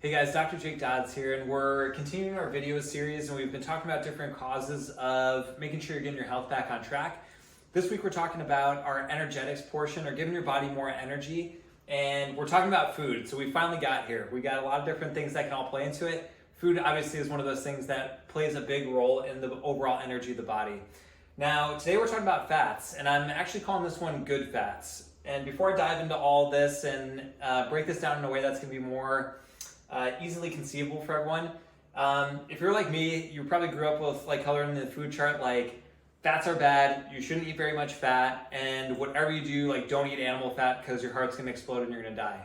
Hey guys, Dr. Jake Dodds here, and we're continuing our video series, and we've been talking about different causes of making sure you're getting your health back on track. This week we're talking about our energetics portion, or giving your body more energy, and we're talking about food. So we finally got here. We got a lot of different things that can all play into it. Food obviously is one of those things that plays a big role in the overall energy of the body. Now, today we're talking about fats, and I'm actually calling this one good fats. And before I dive into all this and break this down in a way that's going to be more easily conceivable for everyone. If you're like me, you probably grew up with like coloring the food chart like fats are bad, you shouldn't eat very much fat, and whatever you do, like don't eat animal fat because your heart's gonna explode and you're gonna die.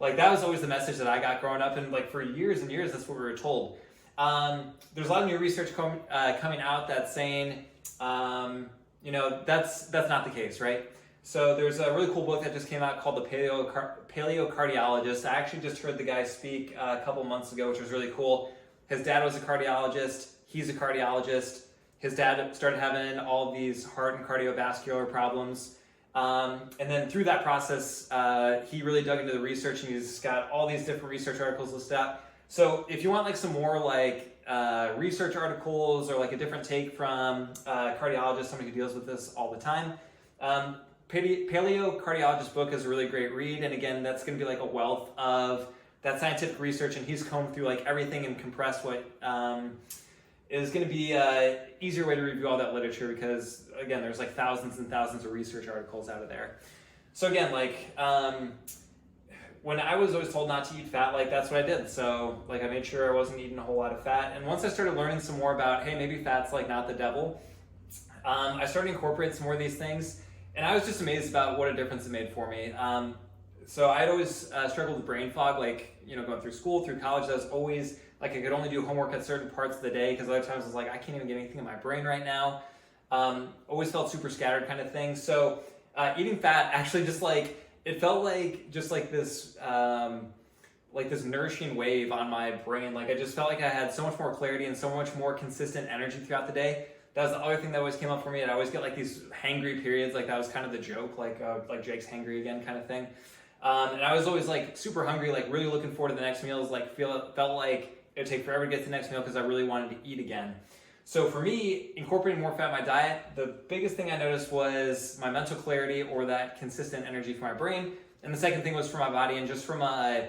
Like that was always the message that I got growing up, and like for years and years that's what we were told. There's a lot of new research coming out that's saying that's not the case, right? So there's a really cool book that just came out called the Paleo Cardiologist. I actually just heard the guy speak a couple months ago, which was really cool. His dad was a cardiologist. He's a cardiologist. His dad started having all these heart and cardiovascular problems. And then through that process, he really dug into the research, and he's got all these different research articles listed out. So if you want like some more like research articles or like a different take from a cardiologist, somebody who deals with this all the time, Paleo Cardiologist book is a really great read, and again, that's going to be like a wealth of that scientific research, and he's combed through like everything and compressed what is going to be an easier way to review all that literature, because again, there's like thousands and thousands of research articles out of there. So again, like when I was always told not to eat fat, like that's what I did. So like I made sure I wasn't eating a whole lot of fat, and once I started learning some more about, hey, maybe fat's like not the devil, I started incorporating some more of these things. And I was just amazed about what a difference it made for me. So I'd always struggled with brain fog, like, going through school, through college. I was always, like, I could only do homework at certain parts of the day, because other times I was like, I can't even get anything in my brain right now. Always felt super scattered kind of thing. So eating fat actually just like, it felt like just like this nourishing wave on my brain. Like I just felt like I had so much more clarity and so much more consistent energy throughout the day. That was the other thing that always came up for me. I always get like these hangry periods, like that was kind of the joke, like Jake's hangry again kind of thing. And I was always like super hungry, like really looking forward to the next meals, like felt like it would take forever to get to the next meal because I really wanted to eat again. So for me, incorporating more fat in my diet, the biggest thing I noticed was my mental clarity, or that consistent energy for my brain. And the second thing was for my body, and just from a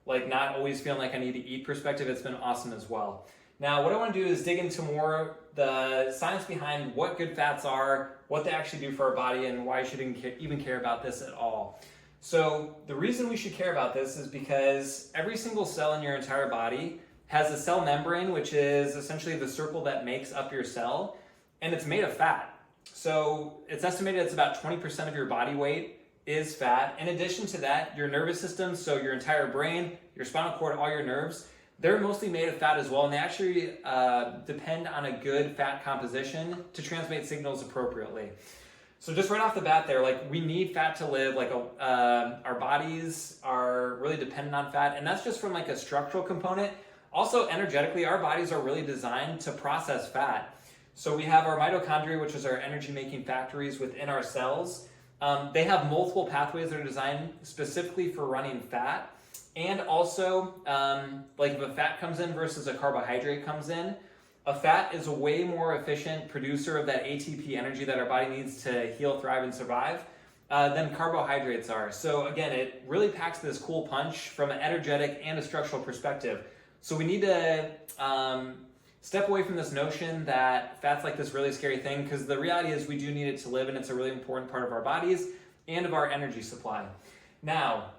like not always feeling like I need to eat perspective, it's been awesome as well. Now, what I want to do is dig into more the science behind what good fats are, what they actually do for our body, and why you should even care about this at all. So the reason we should care about this is because every single cell in your entire body has a cell membrane, which is essentially the circle that makes up your cell, and it's made of fat. So it's estimated it's about 20% of your body weight is fat. In addition to that, your nervous system, so your entire brain, your spinal cord, all your nerves, they're mostly made of fat as well, and they actually depend on a good fat composition to transmit signals appropriately. So just right off the bat there, like we need fat to live, like our bodies are really dependent on fat, and that's just from like a structural component. Also energetically, our bodies are really designed to process fat. So we have our mitochondria, which is our energy making factories within our cells. They have multiple pathways that are designed specifically for running fat. And also, like if a fat comes in versus a carbohydrate comes in, a fat is a way more efficient producer of that ATP energy that our body needs to heal, thrive, and survive than carbohydrates are. So again, it really packs this cool punch from an energetic and a structural perspective. So we need to step away from this notion that fat's like this really scary thing, because the reality is we do need it to live, and it's a really important part of our bodies and of our energy supply. Now,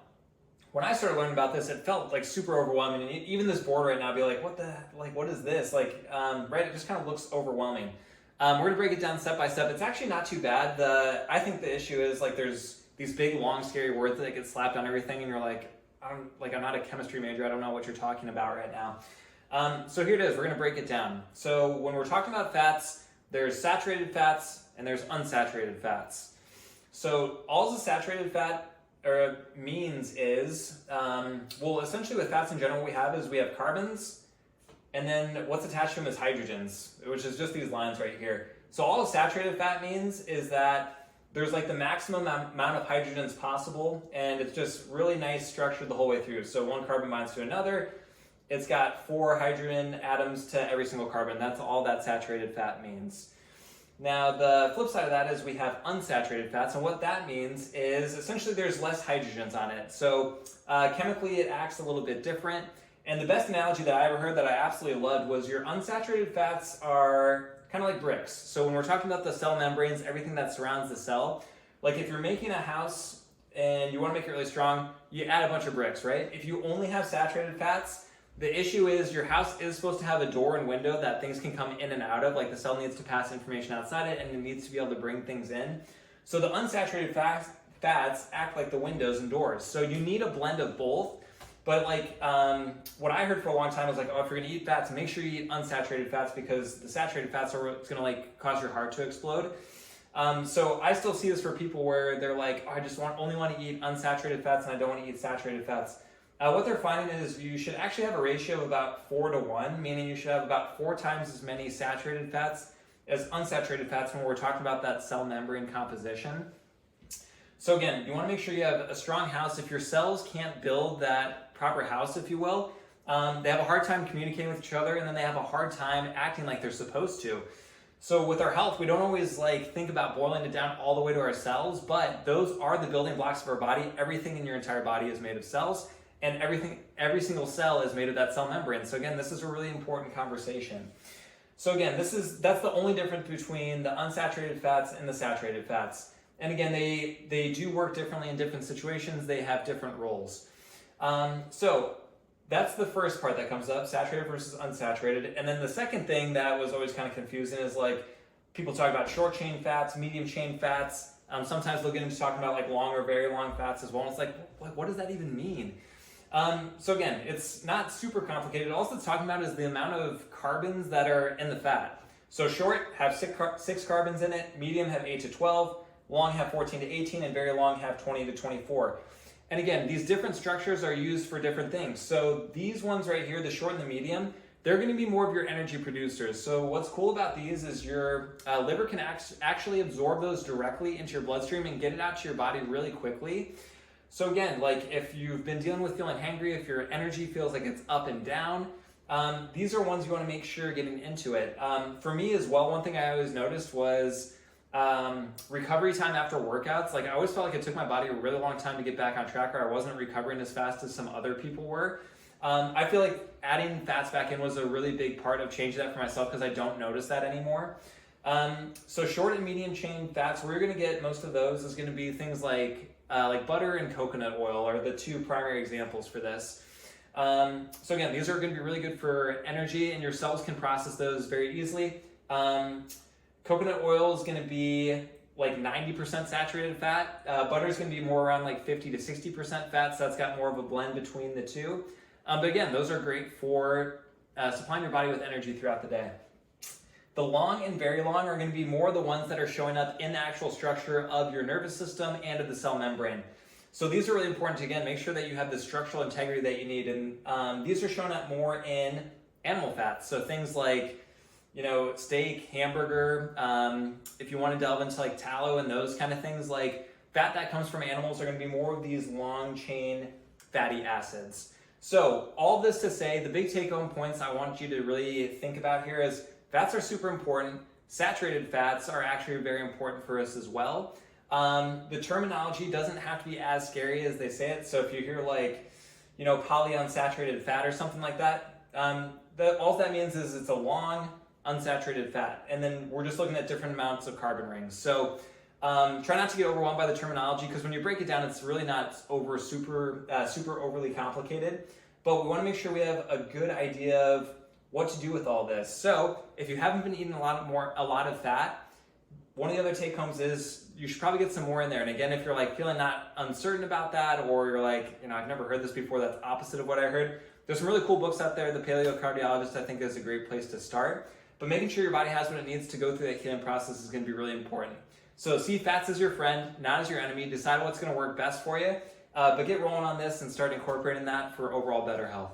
when I started learning about this, it felt like super overwhelming, and even this board right now, I'd be like, what is this? Like, right, it just kind of looks overwhelming. We're gonna break it down step by step. It's actually not too bad. I think the issue is like there's these big, long, scary words that get slapped on everything, and you're like, I'm not a chemistry major, I don't know what you're talking about right now. So here it is, we're gonna break it down. So when we're talking about fats, there's saturated fats and there's unsaturated fats. So all the saturated fat means is, essentially with fats in general, what we have is we have carbons, and then what's attached to them is hydrogens, which is just these lines right here. So all a saturated fat means is that there's like the maximum amount of hydrogens possible, and it's just really nice structured the whole way through. So one carbon binds to another, it's got 4 hydrogen atoms to every single carbon. That's all that saturated fat means. Now, the flip side of that is we have unsaturated fats, and what that means is essentially there's less hydrogens on it. So chemically it acts a little bit different. And the best analogy that I ever heard that I absolutely loved was your unsaturated fats are kind of like bricks. So when we're talking about the cell membranes, everything that surrounds the cell, like if you're making a house and you want to make it really strong, you add a bunch of bricks, right? If you only have saturated fats, the issue is your house is supposed to have a door and window that things can come in and out of, like the cell needs to pass information outside it and it needs to be able to bring things in. So the unsaturated fats act like the windows and doors. So you need a blend of both. But like what I heard for a long time was like, oh, if you're gonna eat fats, make sure you eat unsaturated fats because the saturated fats are what's gonna like cause your heart to explode. So I still see this for people where they're like, oh, I just only want to eat unsaturated fats and I don't want to eat saturated fats. What they're finding is you should actually have a ratio of about 4-to-1, meaning you should have about 4 times as many saturated fats as unsaturated fats when we're talking about that cell membrane composition. So again, you want to make sure you have a strong house. If your cells can't build that proper house, if you will, they have a hard time communicating with each other, and then they have a hard time acting like they're supposed to. So with our health, we don't always like think about boiling it down all the way to our cells, but those are the building blocks of our body. Everything in your entire body is made of cells. And every single cell is made of that cell membrane. So again, this is a really important conversation. So again, that's the only difference between the unsaturated fats and the saturated fats. And again, they do work differently in different situations. They have different roles. So that's the first part that comes up, saturated versus unsaturated. And then the second thing that was always kind of confusing is like people talk about short chain fats, medium chain fats. Sometimes they'll get into talking about like long or very long fats as well. And it's like, what does that even mean? So again, it's not super complicated. All it's talking about is the amount of carbons that are in the fat. So short have 6 carbons in it, medium have 8 to 12, long have 14 to 18, and very long have 20 to 24. And again, these different structures are used for different things. So these ones right here, the short and the medium, they're going to be more of your energy producers. So what's cool about these is your liver can actually absorb those directly into your bloodstream and get it out to your body really quickly. So again, like if you've been dealing with feeling hangry, if your energy feels like it's up and down, these are ones you want to make sure you're getting into it. For me as well, one thing I always noticed was recovery time after workouts. Like I always felt like it took my body a really long time to get back on track, or I wasn't recovering as fast as some other people were. I feel like adding fats back in was a really big part of changing that for myself because I don't notice that anymore. So short and medium chain fats, where you're going to get most of those is going to be things like butter and coconut oil are the 2 primary examples for this. So again, these are going to be really good for energy and your cells can process those very easily. Coconut oil is going to be like 90% saturated fat. Butter is going to be more around like 50 to 60% fat, so that's got more of a blend between the 2. But again, those are great for supplying your body with energy throughout the day. The long and very long are going to be more the ones that are showing up in the actual structure of your nervous system and of the cell membrane. So these are really important to, again, make sure that you have the structural integrity that you need. And these are showing up more in animal fats. So things like, steak, hamburger, if you want to delve into like tallow and those kind of things, like fat that comes from animals are going to be more of these long chain fatty acids. So all this to say, the big take home points I want you to really think about here is fats are super important. Saturated fats are actually very important for us as well. The terminology doesn't have to be as scary as they say it. So if you hear like, polyunsaturated fat or something like that, all that means is it's a long unsaturated fat. And then we're just looking at different amounts of carbon rings. So try not to get overwhelmed by the terminology because when you break it down, it's really not super overly complicated. But we want to make sure we have a good idea of what to do with all this. So if you haven't been eating a lot of fat, one of the other take homes is you should probably get some more in there. And again, if you're like feeling not uncertain about that, or you're like, I've never heard this before, that's opposite of what I heard. There's some really cool books out there. The Paleo Cardiologist, I think, is a great place to start. But making sure your body has what it needs to go through that healing process is going to be really important. So see fats as your friend, not as your enemy. Decide what's going to work best for you. But get rolling on this and start incorporating that for overall better health.